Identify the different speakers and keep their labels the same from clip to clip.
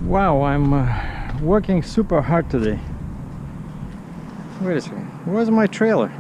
Speaker 1: Wow, I'm working super hard today. Wait a second, where's my trailer?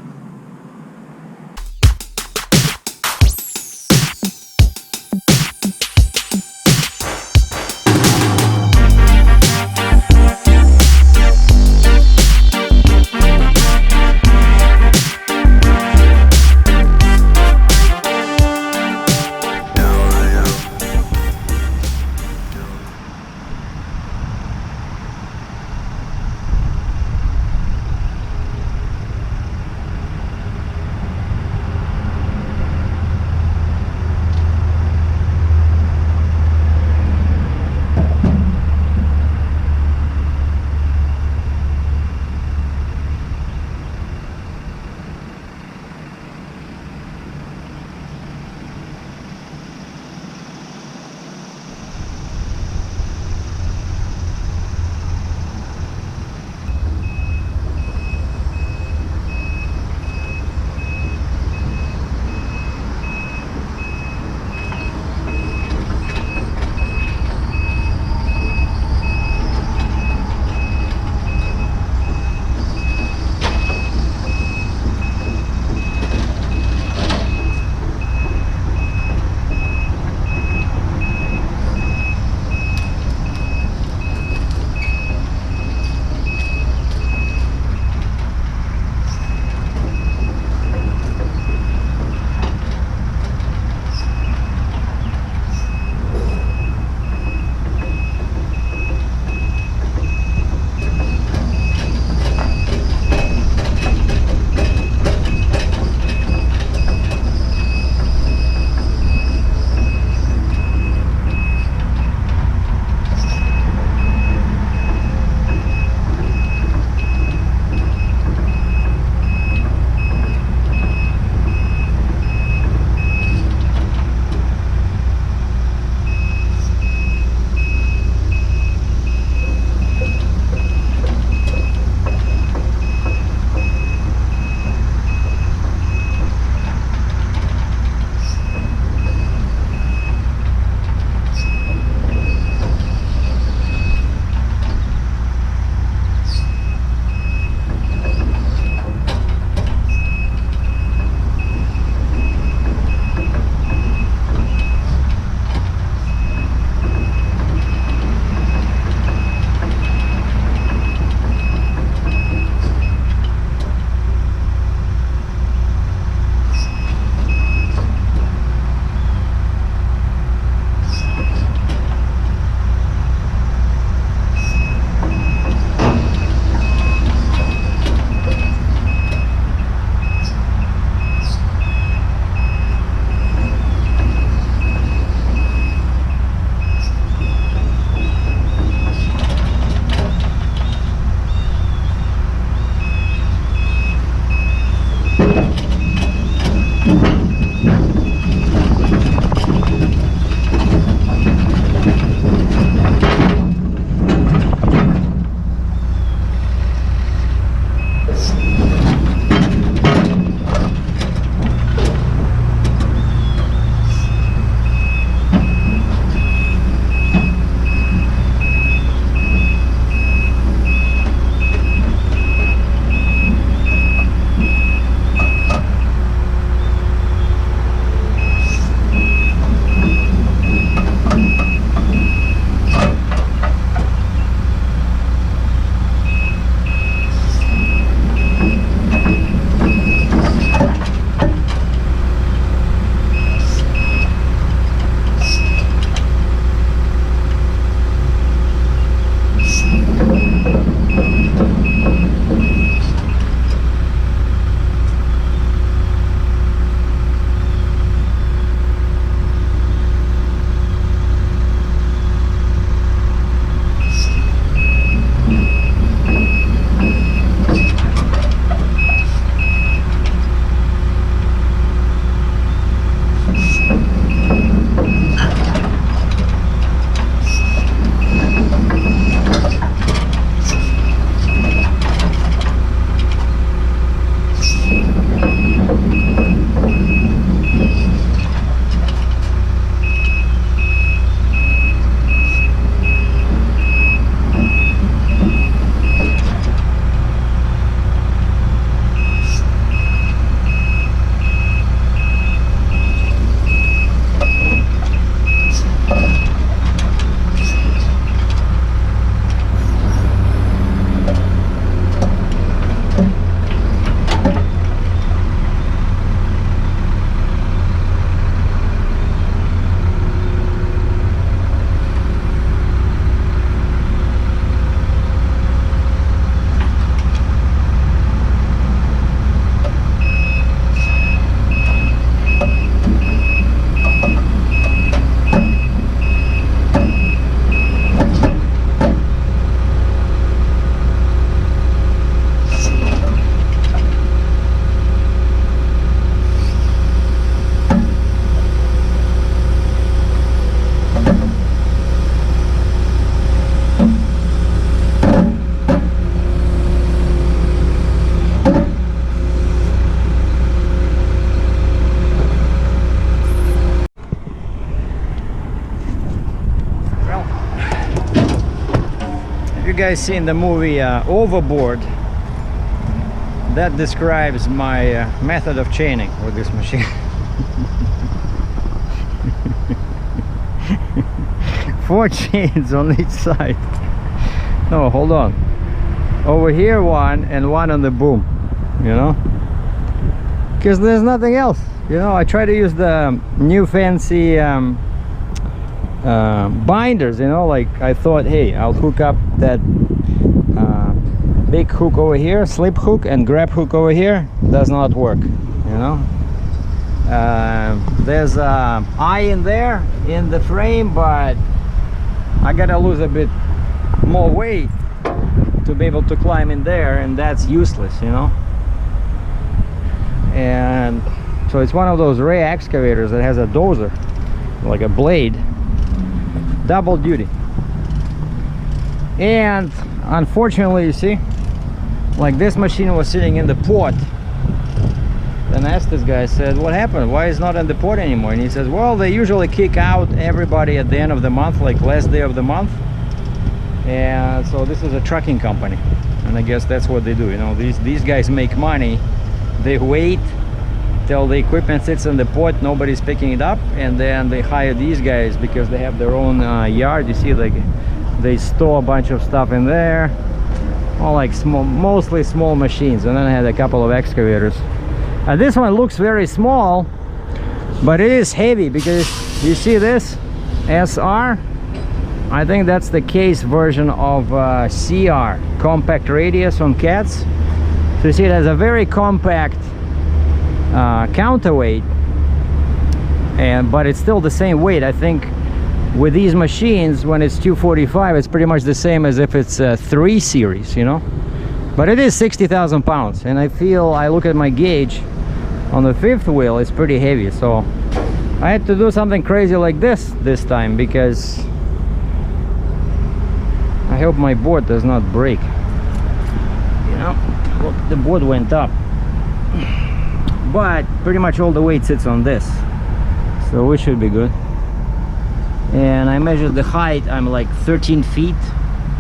Speaker 1: You guys seen the movie Overboard? That describes my method of chaining with this machine. 4 chains on each side. No, hold on. Over here one and one on the boom, you know, because there's nothing else, you know. I try to use the new fancy binders, you know, like I thought, hey, I'll hook up that big hook over here, slip hook, and grab hook over here. Does not work, you know. There's a eye in there in the frame, but I gotta lose a bit more weight to be able to climb in there, and that's useless, you know. And so it's one of those rare excavators that has a dozer, like a blade, double duty. And unfortunately, you see, like this machine was sitting in the port. Then I asked this guy, I said, what happened? Why is it not in the port anymore? And he says, well, they usually kick out everybody at the end of the month, like last day of the month. And so this is a trucking company, and I guess that's what they do, you know. These guys make money. They wait till the equipment sits in the port, nobody's picking it up, and then they hire these guys because they have their own yard. You see, like they store a bunch of stuff in there, all like small, mostly small machines. And then I had a couple of excavators. This one looks very small, but it is heavy, because you see this SR, I think that's the case version of CR, compact radius on cats. So you see it has a very compact counterweight, but it's still the same weight. I think with these machines, when it's 245, it's pretty much the same as if it's a 3 series, you know. But it is 60,000 pounds, and I feel, I look at my gauge on the 5th wheel, it's pretty heavy. So I had to do something crazy like this time, because I hope my board does not break, you know. Well, the board went up, but pretty much all the weight sits on this, so we should be good. And I measured the height. I'm like 13 feet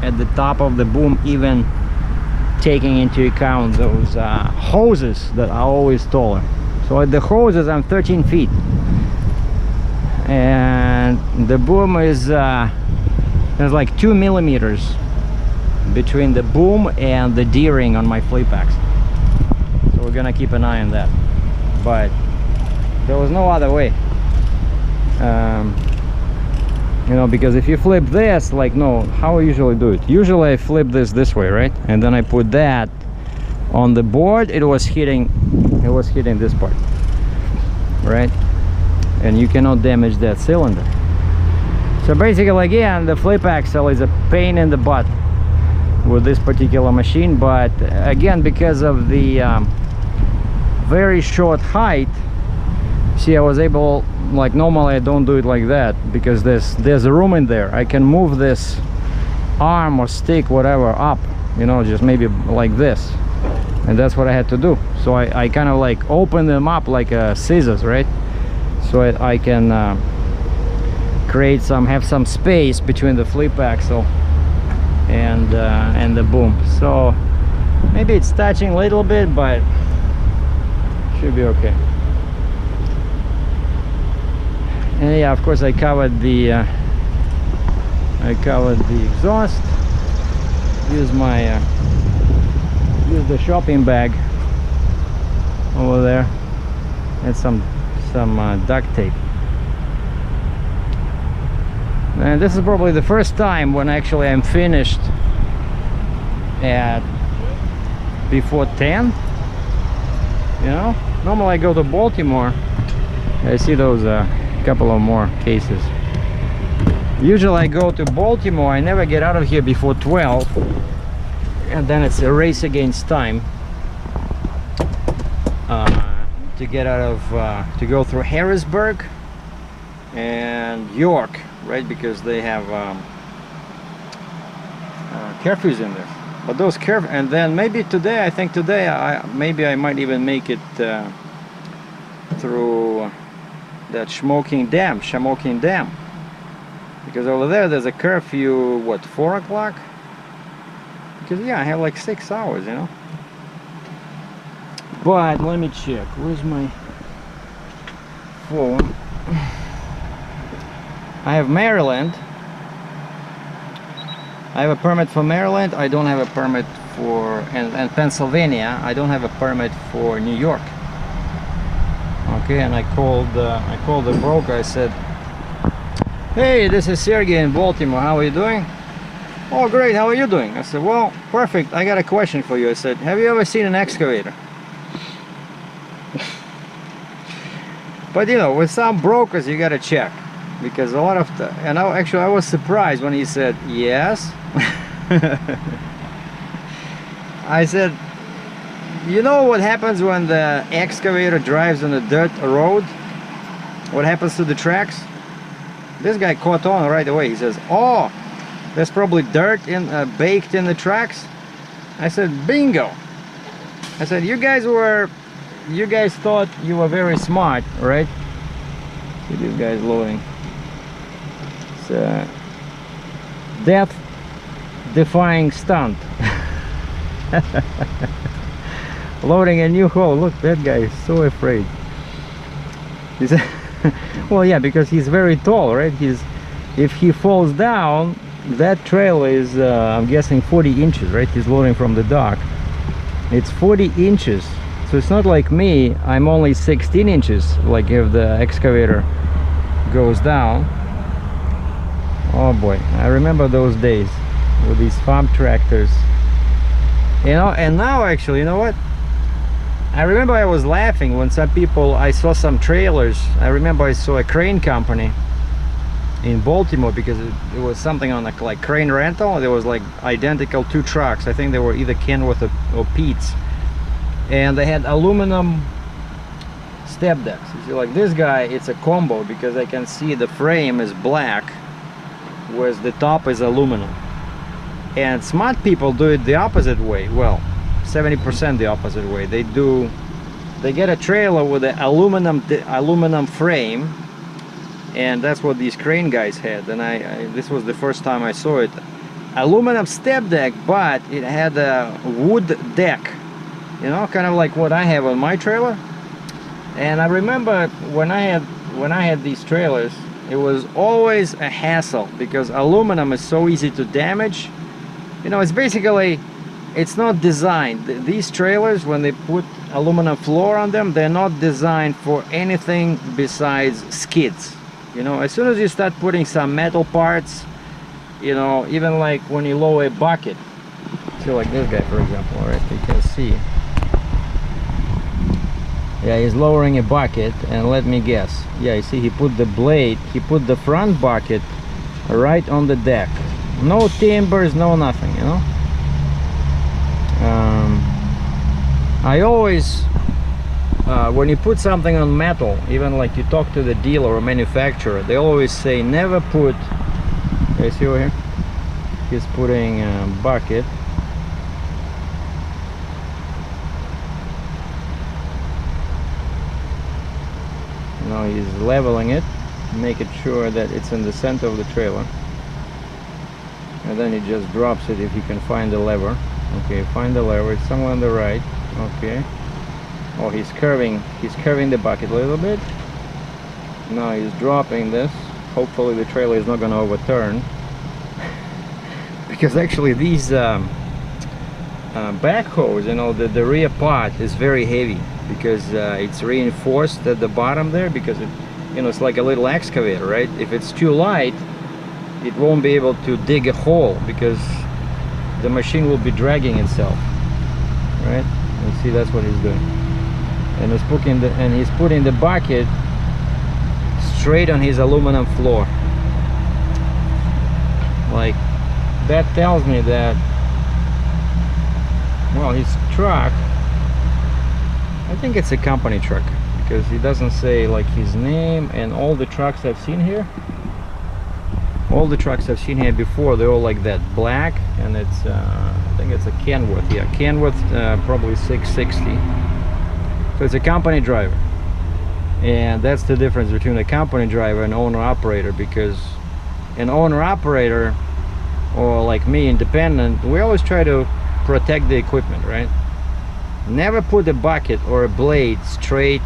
Speaker 1: at the top of the boom, even taking into account those hoses that are always taller. So at the hoses I'm 13 feet, and the boom is there's like 2 millimeters between the boom and the D-ring on my flip axle. So we're gonna keep an eye on that, but there was no other way, you know, because if you flip this, like, no, how I usually do it, usually I flip this way, right? And then I put that on the board. It was hitting this part, right? And you cannot damage that cylinder. So basically, again, the flip axle is a pain in the butt with this particular machine. But again, because of the very short height, see, I was able, like, normally I don't do it like that, because there's a room in there. I can move this arm or stick, whatever, up, you know, just maybe like this. And that's what I had to do. So I kind of like open them up like scissors, right? So I can have some space between the flip axle and the boom. So maybe it's touching a little bit, but should be okay. And yeah, of course I covered the exhaust. Use the shopping bag over there, and some duct tape. And this is probably the first time when actually I'm finished at before 10. You know, normally I go to Baltimore. I see those couple of more cases. Usually I go to Baltimore, I never get out of here before 12, and then it's a race against time to get out of to go through Harrisburg and York, right? Because they have curfews in there. But those and then maybe today, I think today maybe I might even make it through that Shamokin Dam, because over there's a curfew, what, 4 o'clock? because yeah, I have like 6 hours, you know. But let me check. Where's my phone? I have Maryland. I have a permit for Maryland. I don't have a permit for and Pennsylvania. I don't have a permit for New York. Okay, and I called the broker. I said, "Hey, this is Sergey in Baltimore. How are you doing?" "Oh, great. How are you doing?" I said, "Well, perfect. I got a question for you." I said, "Have you ever seen an excavator?" But you know, with some brokers, you gotta check, because a lot of and I was surprised when he said yes. I said, "You know what happens when the excavator drives on a dirt road? What happens to the tracks?" This guy caught on right away. He says, "Oh, there's probably dirt baked in the tracks." I said, "Bingo." I said, you guys thought you were very smart, right?" See, this guy's loading. It's a death-defying stunt. Loading a new hole. Look, that guy is so afraid. He's well, yeah, because he's very tall, right? If he falls down, that trail is I'm guessing 40 inches, right? He's loading from the dock. It's 40 inches. So it's not like me, I'm only 16 inches, like if the excavator goes down. Oh boy, I remember those days with these farm tractors. You know, and now actually, you know what? I remember I was laughing when some people, I saw some trailers. I remember I saw a crane company in Baltimore, because it was something on like crane rental. There was like identical 2 trucks. I think they were either Kenworth or Pete's. And they had aluminum step decks. You see, like this guy, it's a combo, because I can see the frame is black, whereas the top is aluminum. And smart people do it the opposite way. Well, 70% the opposite way. They get a trailer with an aluminum frame, and that's what these crane guys had. And this was the first time I saw it. Aluminum step deck, but it had a wood deck. You know, kind of like what I have on my trailer. And I remember when I had these trailers, it was always a hassle, because aluminum is so easy to damage. You know, it's basically, it's not designed. These trailers, when they put aluminum floor on them, they're not designed for anything besides skids. You know, as soon as you start putting some metal parts, you know, even like when you lower a bucket. So like this guy, for example, all right, you can see. Yeah, he's lowering a bucket, and let me guess. Yeah, you see, he put the blade, he put the front bucket right on the deck. No timbers, no nothing, you know. I always, when you put something on metal, even like you talk to the dealer or manufacturer, they always say never put, you see over here? He's putting a bucket. Now he's leveling it, making sure that it's in the center of the trailer, and then he just drops it if he can find the lever. Okay, find the lever, it's somewhere on the right. Okay. Oh, he's curving the bucket a little bit. Now he's dropping this. Hopefully the trailer is not going to overturn. Because actually these backhoes, you know, the rear part is very heavy, because it's reinforced at the bottom there, because it, you know, it's like a little excavator, right? If it's too light, it won't be able to dig a hole, because the machine will be dragging itself, right? You see, that's what he's doing. And he's putting the bucket straight on his aluminum floor. Like, that tells me that, well, his truck, I think it's a company truck, because he doesn't say like his name. And all the trucks I've seen here, before, they're all like that, black, and it's I think it's a Kenworth. Yeah, Kenworth, probably 660. So it's a company driver, and that's the difference between a company driver and owner operator, because an owner operator, or like me, independent, we always try to protect the equipment, right? Never put a bucket or a blade straight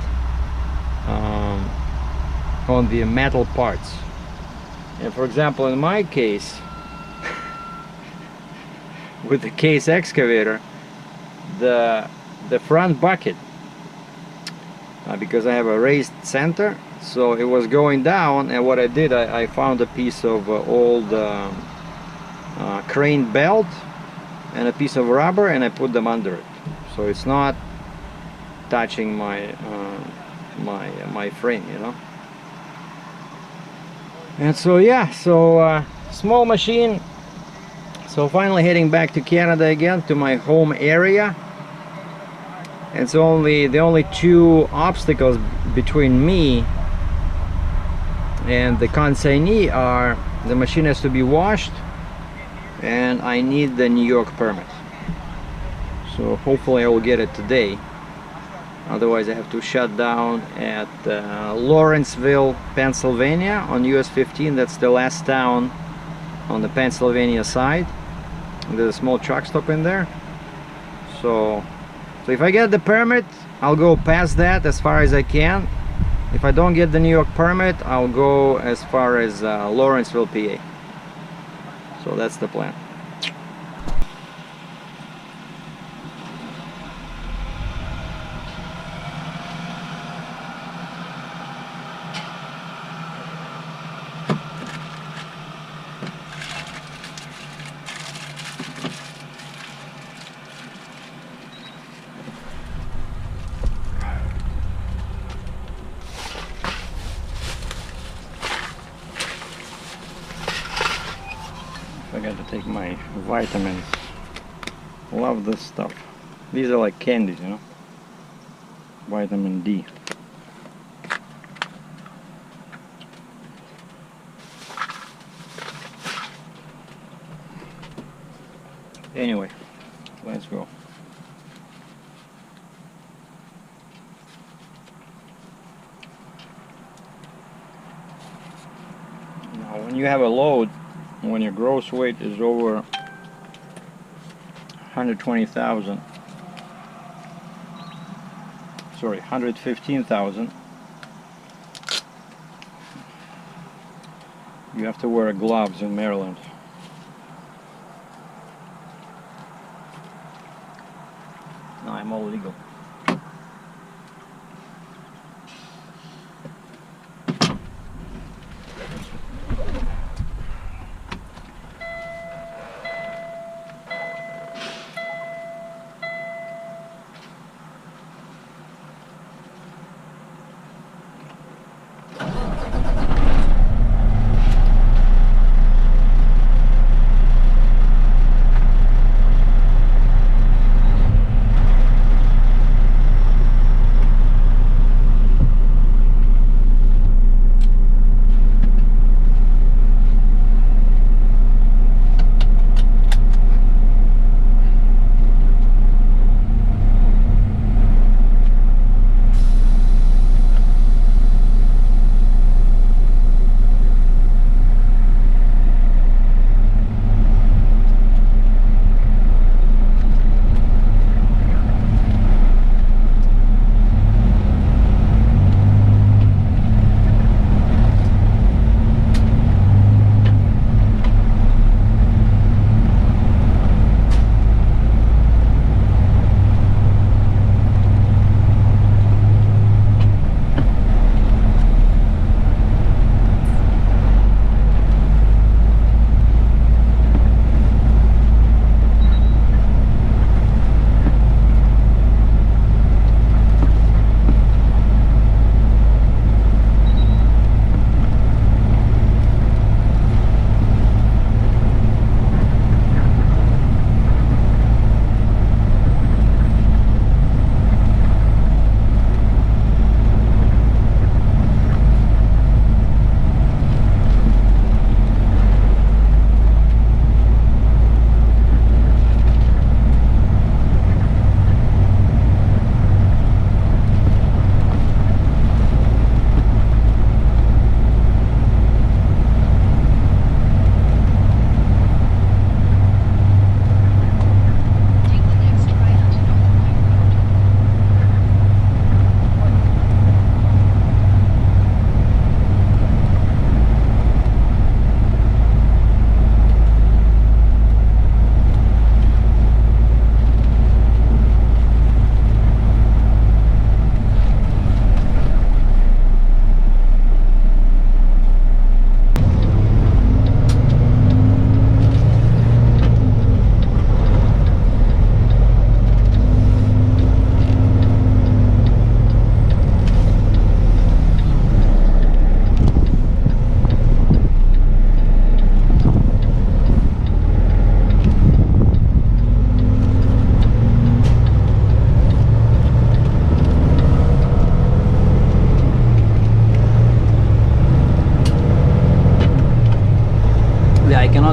Speaker 1: on the metal parts. And for example, in my case, with the case excavator, the front bucket, because I have a raised center, so it was going down, and what I did, I found a piece of old crane belt and a piece of rubber, and I put them under it, so it's not touching my my frame, you know. And so yeah, so small machine. So finally heading back to Canada again, to my home area. It's only the only two obstacles between me and the consignee are the machine has to be washed, and I need the New York permit. So hopefully I will get it today. Otherwise I have to shut down at Lawrenceville, Pennsylvania on US 15. That's the last town on the Pennsylvania side. There's a small truck stop in there. So if I get the permit, I'll go past that as far as I can. If I don't get the New York permit, I'll go as far as Lawrenceville, PA. So that's the plan. I got to take my vitamins. Love this stuff. These are like candies, you know. Vitamin D. Anyway, let's go. Now, when you have a load, when your gross weight is over 120,000, sorry, 115,000, you have to wear gloves in Maryland. No, I'm all legal.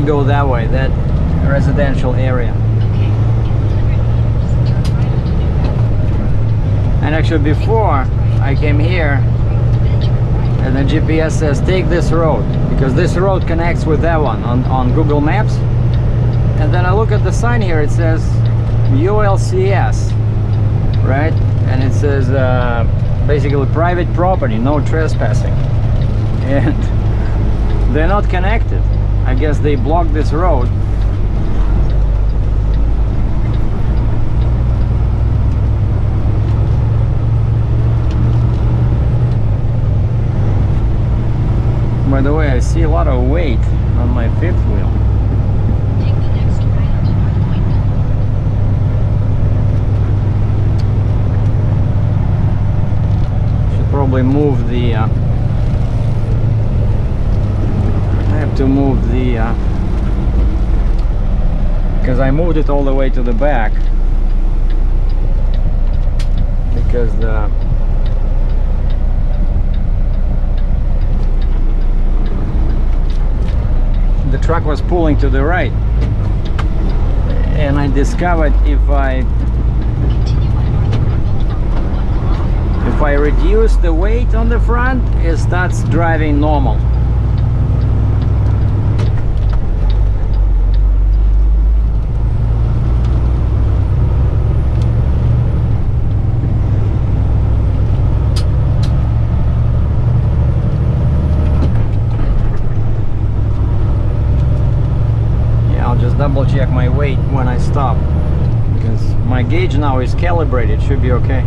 Speaker 1: not go that way, that residential area. And actually before I came here, and the GPS says take this road, because this road connects with that one on Google Maps. And then I look at the sign here, it says ULCS, right? And it says basically private property, no trespassing. And they're not connected. I guess they blocked this road. By the way, I see a lot of weight on my fifth wheel.
Speaker 2: Take the next right onto North Point.
Speaker 1: Should probably move the I have to move the because I moved it all the way to the back, because the truck was pulling to the right, and I discovered if I reduce the weight on the front, it starts driving normal. Double check my weight when I stop, because my gauge now is calibrated, should be okay.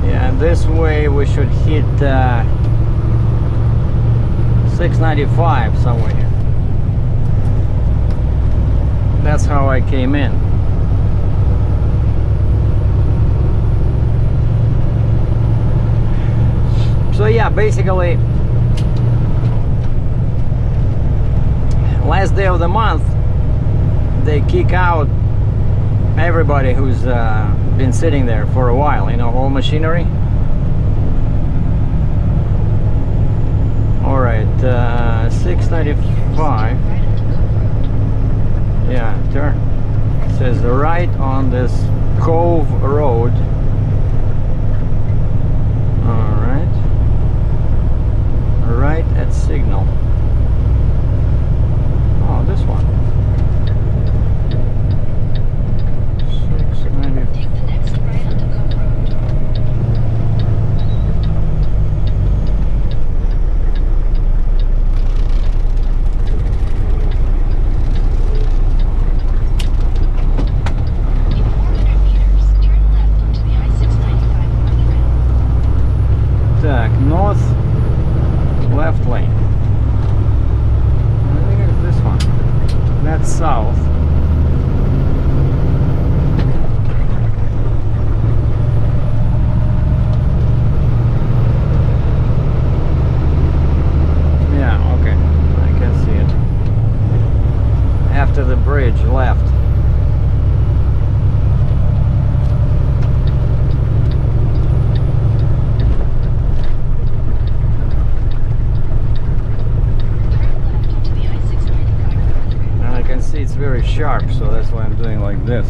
Speaker 1: Yeah, this way we should hit 695 somewhere here. That's how I came in. So yeah, basically last day of the month they kick out everybody who's been sitting there for a while, you know, all machinery. All right, 695. Yeah, turn. It says right on this Cove Road. Right at signal. Oh, this one. 690.
Speaker 2: Take the next right onto Cove Road. In 400 meters, turn left onto the I-695 north rail.
Speaker 1: Так, north. Left lane. I think it's this one. That's south. Yeah, okay. I can see it. After the bridge, left. It's very sharp, so that's why I'm doing like this.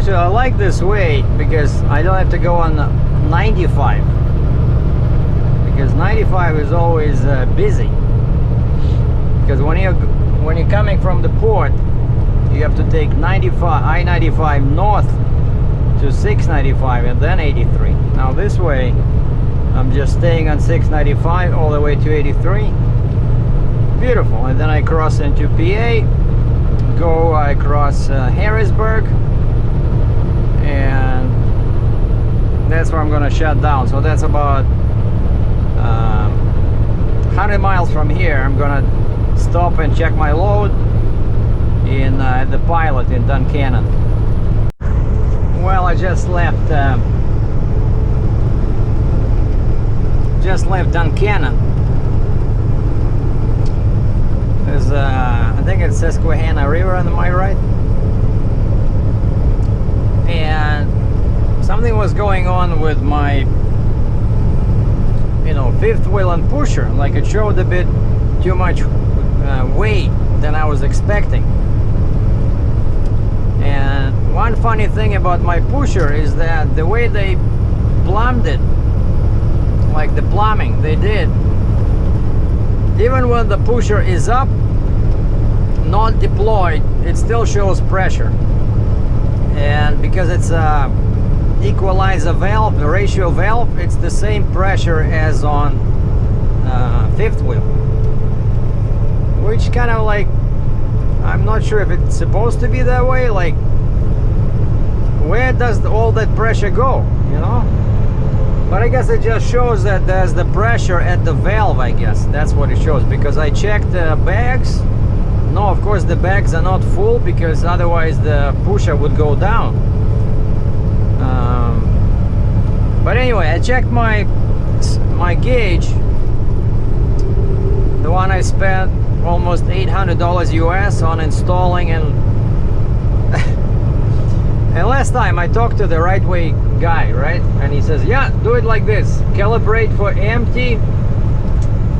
Speaker 1: Actually, I like this way because I don't have to go on 95. Because 95 is always busy. Because when you're coming from the port, you have to take I-95 north to 695 and then 83. Now this way, I'm just staying on 695 all the way to 83. Beautiful. And then I cross into PA, go across Harrisburg, and that's where I'm gonna shut down. So that's about 100 miles from here. I'm gonna stop and check my load in the Pilot in Duncannon. Well, I just left Duncannon. There's I think it's Susquehanna River on my right, and something was going on with my fifth wheel and pusher. Like it showed a bit too much weight than I was expecting. And one funny thing about my pusher is that the way they plumbed it, like the plumbing they did, even when the pusher is up, not deployed, it still shows pressure. And because it's a equalizer valve, the ratio valve, it's the same pressure as on fifth wheel, which kind of like, I'm not sure if it's supposed to be that way. Like, where does all that pressure go, But I guess it just shows that there's the pressure at the valve. I guess that's what it shows, because I checked the bags. No, of course the bags are not full, because otherwise the pusher would go down. But anyway, I checked my gauge, the one I spent almost $800 US on installing, and and last time I talked to the right way guy, right? And he says, yeah, do it like this. Calibrate for empty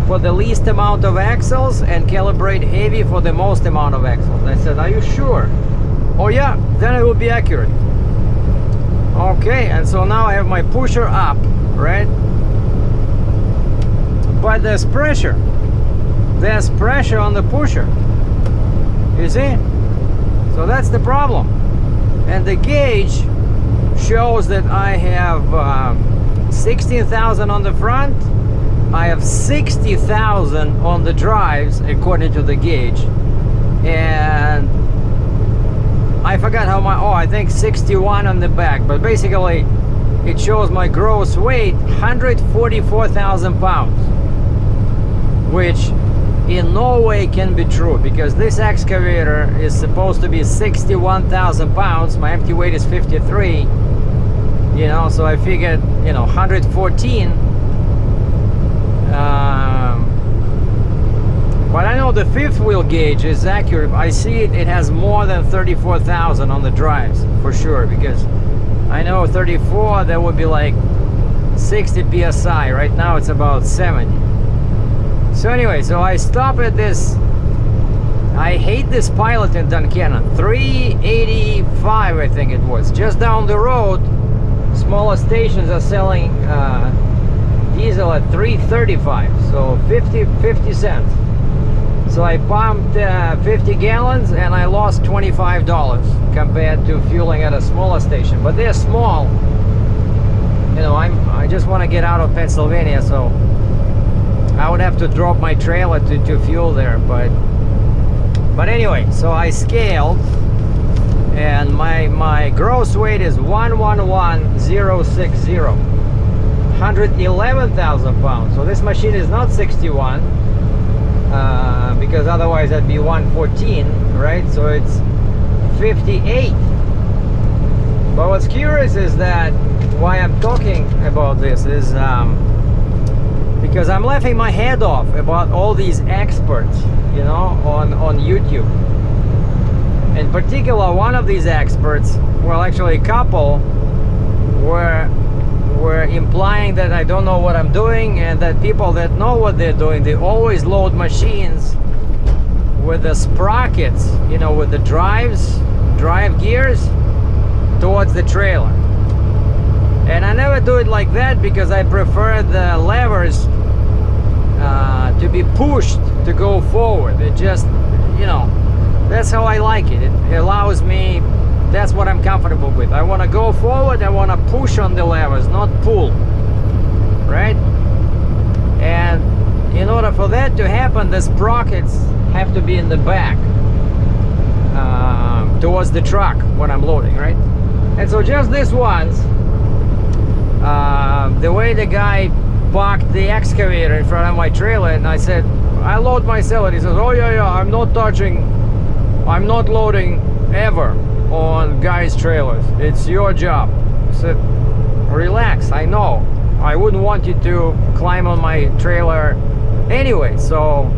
Speaker 1: for the least amount of axles, and calibrate heavy for the most amount of axles. I said, are you sure? Oh yeah, then it will be accurate. Okay, and so now I have my pusher up, right? But there's pressure. There's pressure on the pusher. You see? So that's the problem. And the gauge shows that I have 16,000 on the front. I have 60,000 on the drives according to the gauge. And I forgot how much. Oh, I think 61 on the back. But basically, it shows my gross weight 144,000 pounds, which in no way can be true, because this excavator is supposed to be 61,000 pounds. My empty weight is 53. So I figured 114. But I know the fifth wheel gauge is accurate. I see it has more than 34,000 on the drives for sure, because I know 34, that would be like 60 psi. Right now it's about 70. So anyway, so I stop at this. I hate this Pilot in Duncannon. 385, I think it was. Just down the road, smaller stations are selling diesel at 335, so 50 cents. So I pumped 50 gallons and I lost $25 compared to fueling at a smaller station. But they're small. I just want to get out of Pennsylvania, so I would have to drop my trailer to fuel there. But anyway, so I scaled, and my gross weight is 111,060, 111,000 pounds. So this machine is not 61, because otherwise that'd be 114, right? So it's 58. But what's curious is that why I'm talking about this is because I'm laughing my head off about all these experts, on YouTube. In particular, one of these experts, well, actually a couple, were implying that I don't know what I'm doing, and that people that know what they're doing, they always load machines with the sprockets, with the drive gears, towards the trailer. And I never do it like that because I prefer the levers to be pushed to go forward. It just, you know, that's how I like it. It allows me, that's what I'm comfortable with. I want to go forward, I want to push on the levers, not pull, right? And in order for that to happen, the sprockets have to be in the back towards the truck when I'm loading, right? And so just this once, the way the guy parked the excavator in front of my trailer, and I said, I load myself, and he says, oh yeah, I'm not loading ever on guys' trailers. It's your job. I said, relax, I know. I wouldn't want you to climb on my trailer anyway, so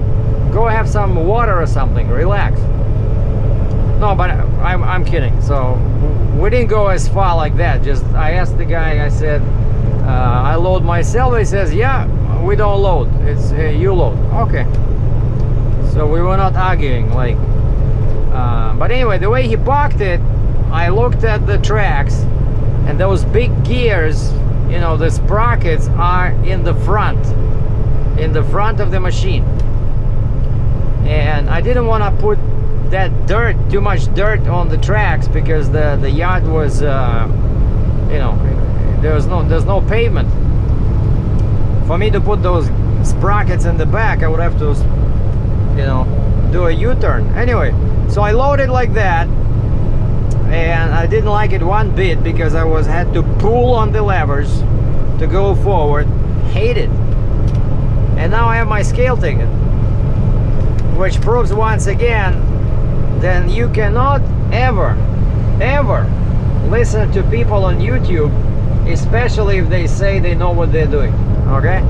Speaker 1: go have some water or something, relax. No, but I'm kidding. So we didn't go as far like that. Just I asked the guy, I said, I load myself. He says, yeah, we don't load, it's you load. Okay, so we were not arguing, like but anyway, the way he parked it, I looked at the tracks, and those big gears, you know, the sprockets are in the front of the machine, and I didn't want to put that too much dirt on the tracks because the yard was you know, there's no pavement. For me to put those sprockets in the back, I would have to, you know, do a U-turn. Anyway, so I loaded like that, and I didn't like it one bit because I had to pull on the levers to go forward. Hate it. And now I have my scale ticket, which proves once again then you cannot ever listen to people on YouTube, especially if they say they know what they're doing. Okay,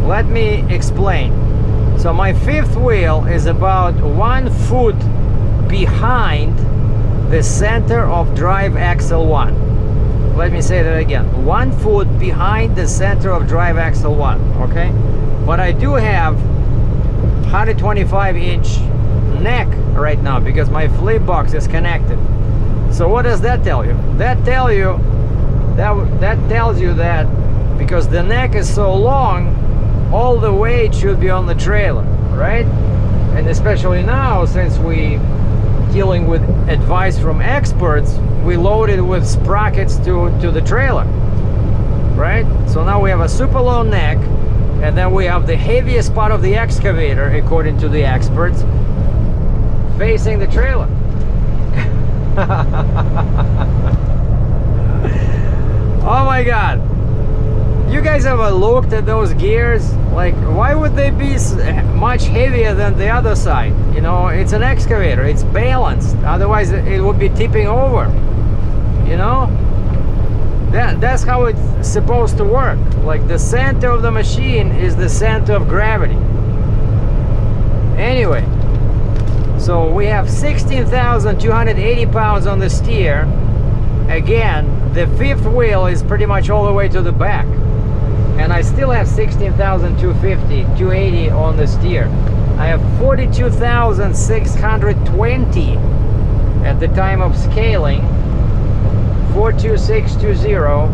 Speaker 1: let me explain. So my fifth wheel is about 1 foot behind the center of drive axle 1. Let me say that again, 1 foot behind the center of drive axle 1. Okay, but I do have 125-inch neck right now because my flip box is connected. So what does that tell you? That tells you that because the neck is so long, all the weight should be on the trailer, right? And especially now, since we dealing with advice from experts, we loaded with sprockets to the trailer, right? So now we have a super low neck, and then we have the heaviest part of the excavator, according to the experts, facing the trailer. Oh my god, you guys ever looked at those gears? Like, why would they be much heavier than the other side? You know, it's an excavator, it's balanced, otherwise it would be tipping over, you know? That's how it's supposed to work. Like, the center of the machine is the center of gravity. Anyway, so we have 16,280 pounds on the steer. Again, the fifth wheel is pretty much all the way to the back, and I still have 280 on the steer. I have 42,620 at the time of scaling, 42620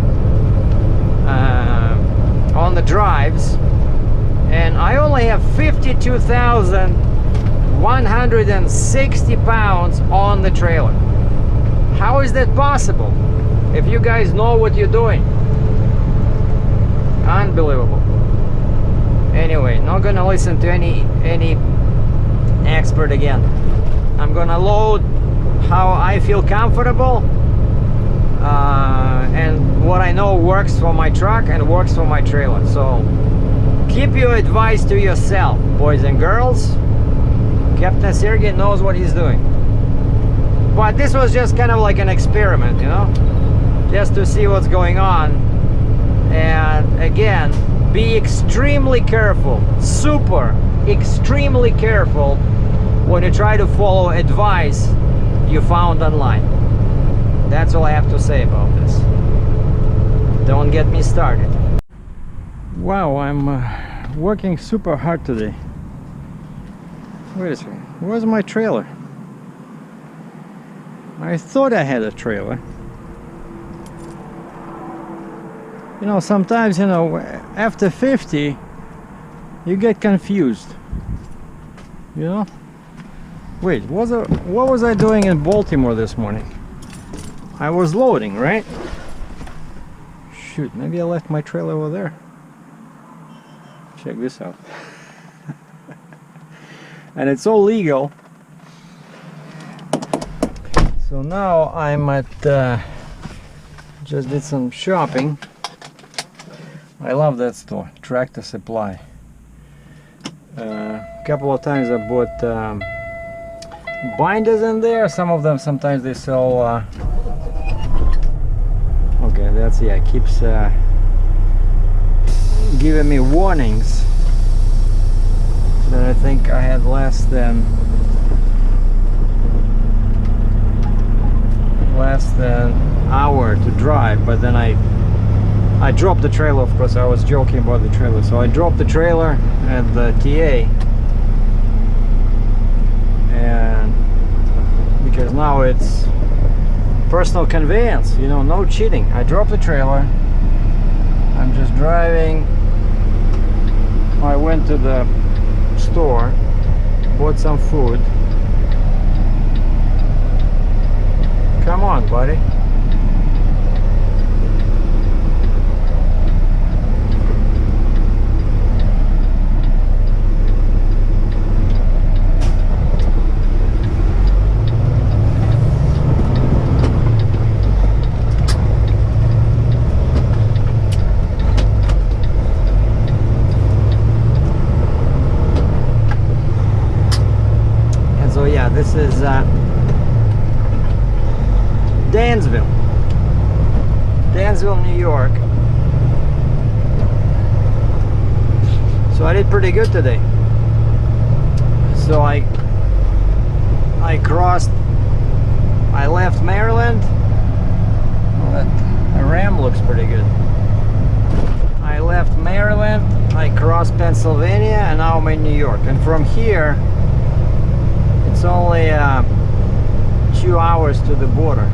Speaker 1: on the drives, and I only have 52,160 pounds on the trailer. How is that possible? If you guys know what you're doing. Unbelievable. Anyway, not gonna listen to any expert again. I'm gonna load how I feel comfortable, and what I know works for my truck and works for my trailer. So keep your advice to yourself, boys and girls. Captain Sergei knows what he's doing. But this was just kind of like an experiment, you know, just to see what's going on. And again, be extremely careful, super extremely careful when you try to follow advice you found online. That's all I have to say about this. Don't get me started. Wow, I'm working super hard today. Wait a second, where's my trailer? I thought I had a trailer. You know, sometimes, you know, after 50, you get confused. You know? Wait, what was I doing in Baltimore this morning? I was loading, right? Shoot, maybe I left my trailer over there. Check this out. And it's all legal. So now I'm at, just did some shopping. I love that store, Tractor Supply. A couple of times I bought binders in there. Some of them, sometimes they sell. Okay, that's, yeah, it keeps giving me warnings that I think I had less than hour to drive, but then I dropped the trailer. Of course, I was joking about the trailer, so I dropped the trailer at the TA, and because now it's personal conveyance, you know, no cheating. I dropped the trailer, I'm just driving. I went to the store, bought some food. Come on, buddy. And so yeah, this is Dansville, New York. So I did pretty good today. So I left Maryland. Well, that Ram looks pretty good. I left Maryland, I crossed Pennsylvania, and now I'm in New York. And from here, it's only 2 hours to the border.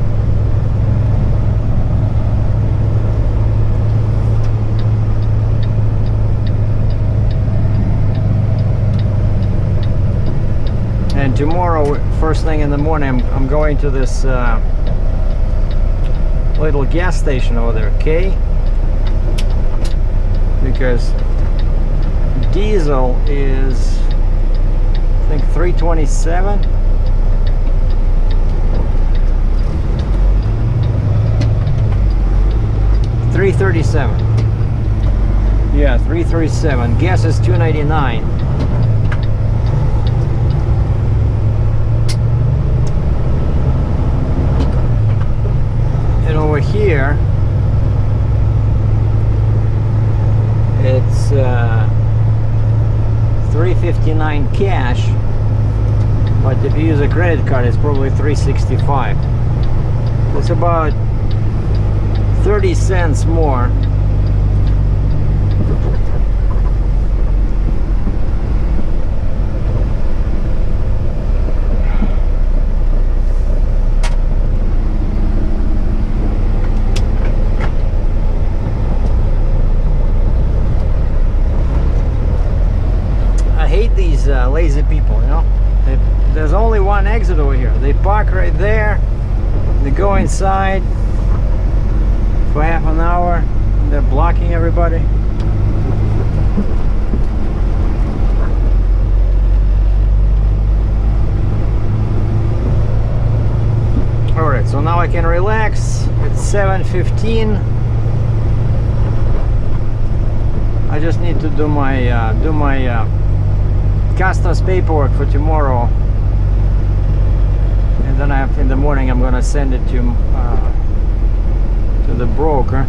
Speaker 1: And tomorrow, first thing in the morning, I'm going to this little gas station over there, K, because diesel is, I think, $3.27. $3.37. Yeah, $3.37. Gas is $2.99. And over here, it's $3.59 cash, but if you use a credit card, it's probably $3.65. It's about 30 cents more. I hate these lazy people, you know. There's only one exit over here. They park right there, they go inside for half an hour, and they're blocking everybody. Alright, so now I can relax. It's 7:15. I just need to do my customs paperwork for tomorrow, and then in the morning I'm gonna send it to the broker.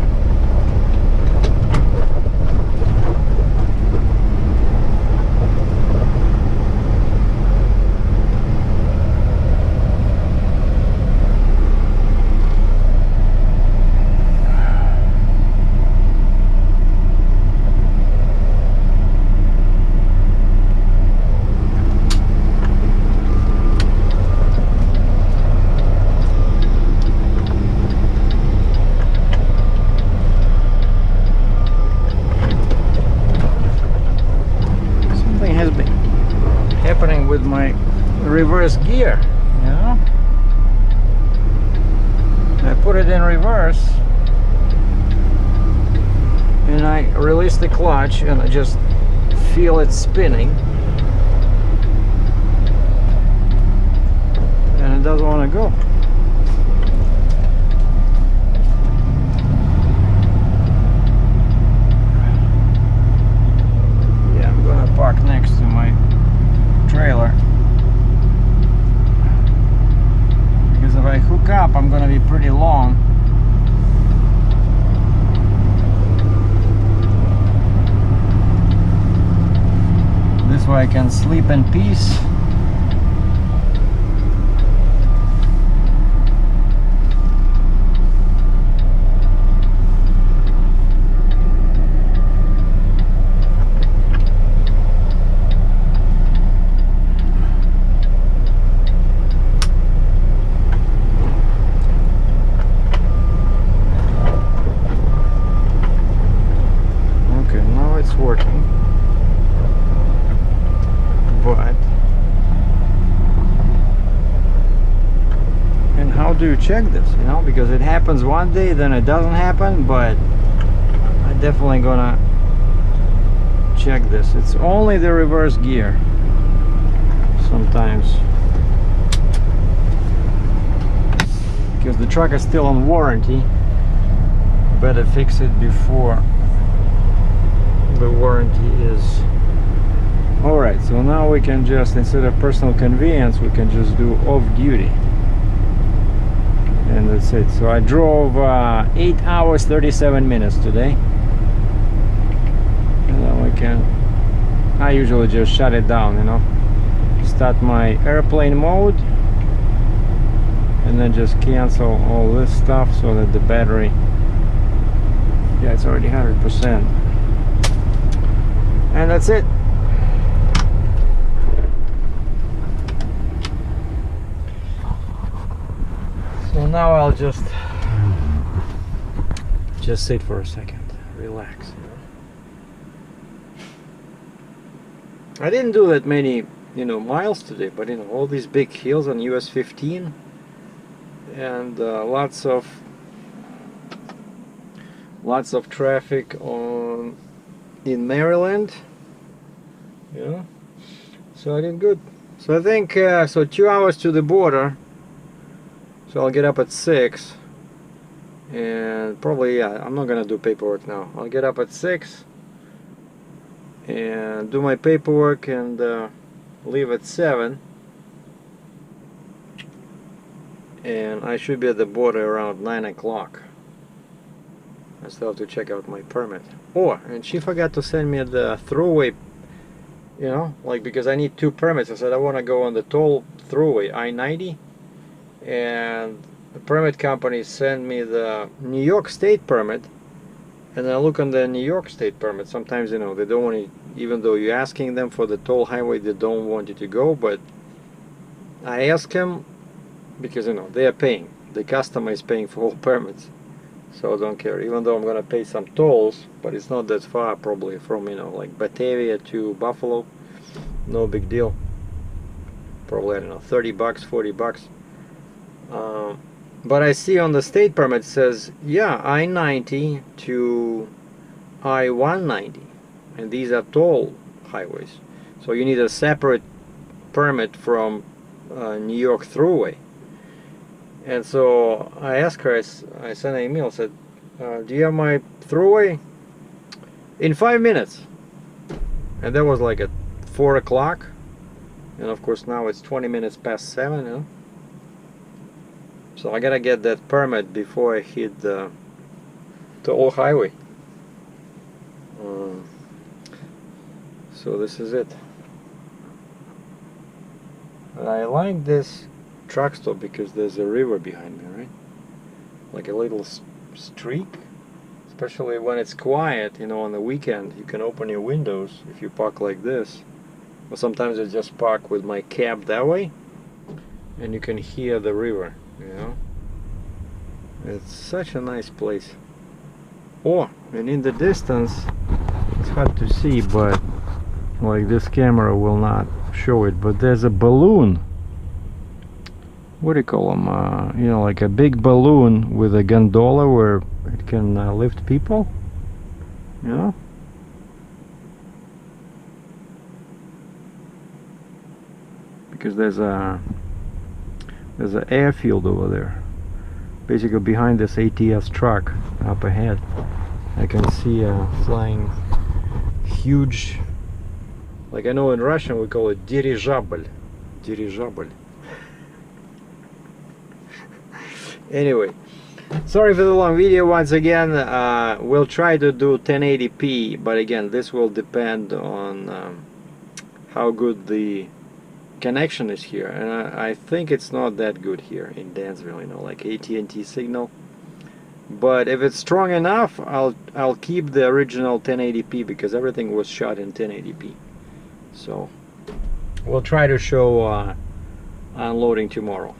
Speaker 1: reverse gear, you know. I put it in reverse and I release the clutch and I just feel it spinning and it doesn't want to go. Yeah, I'm gonna park next to my trailer because if I hook up I'm gonna be pretty long. This way I can sleep in peace. Working, but and how do you check this, you know, because it happens one day then it doesn't happen, but I'm definitely gonna check this. It's only the reverse gear sometimes because the truck is still on warranty. Better fix it before the warranty is. Alright, so now we can just, instead of personal conveyance, we can just do off duty, and that's it. So I drove 8 hours 37 minutes today, and then we can, I usually just shut it down, you know, start my airplane mode and then just cancel all this stuff so that the battery, yeah, it's already 100%. And that's it. So now I'll just sit for a second, relax. I didn't do that many, you know, miles today, but you know, all these big hills on US 15 and lots of traffic on in Maryland, yeah, so I did good. So I think so 2 hours to the border, so I'll get up at 6 and probably, yeah, I'm not gonna do paperwork now. I'll get up at 6 and do my paperwork and leave at 7, and I should be at the border around 9 o'clock. I still have to check out my permit. Oh, and she forgot to send me the throughway, you know, like, because I need 2 permits. I said I want to go on the toll throughway, I-90, and the permit company sent me the New York State permit, and I look on the New York State permit. Sometimes, you know, they don't want you, even though you're asking them for the toll highway, they don't want you to go, but I ask them because, you know, they are paying. The customer is paying for all permits. So I don't care, even though I'm gonna pay some tolls, but it's not that far, probably from, you know, like Batavia to Buffalo, no big deal. Probably, I don't know, 30 bucks, 40 bucks. But I see on the state permit says, yeah, I-90 to I-190, and these are toll highways. So you need a separate permit from New York Thruway. And so I asked her, I sent an email, said, do you have my throughway? In 5 minutes. And that was like at 4 o'clock. And of course now it's 20 minutes past 7, you know? So I gotta get that permit before I hit the toll highway. So this is it. And I like this truck stop because there's a river behind me, right? Like a little streak, especially when it's quiet, you know, on the weekend. You can open your windows if you park like this, or sometimes I just park with my cab that way and you can hear the river, you know. It's such a nice place. Oh, and in the distance, it's hard to see, but like this camera will not show it, but there's a balloon what do you call them? You know, like a big balloon with a gondola where it can lift people. You know. Because there's an airfield over there. Basically behind this ATS truck up ahead, I can see a flying huge, like I know in Russian we call it dirigible. Dirigible. Anyway, sorry for the long video once again. We'll try to do 1080p, but again this will depend on how good the connection is here, and I think it's not that good here in Dansville, you know, like AT&T signal. But if it's strong enough, I'll keep the original 1080p because everything was shot in 1080p. So we'll try to show unloading tomorrow.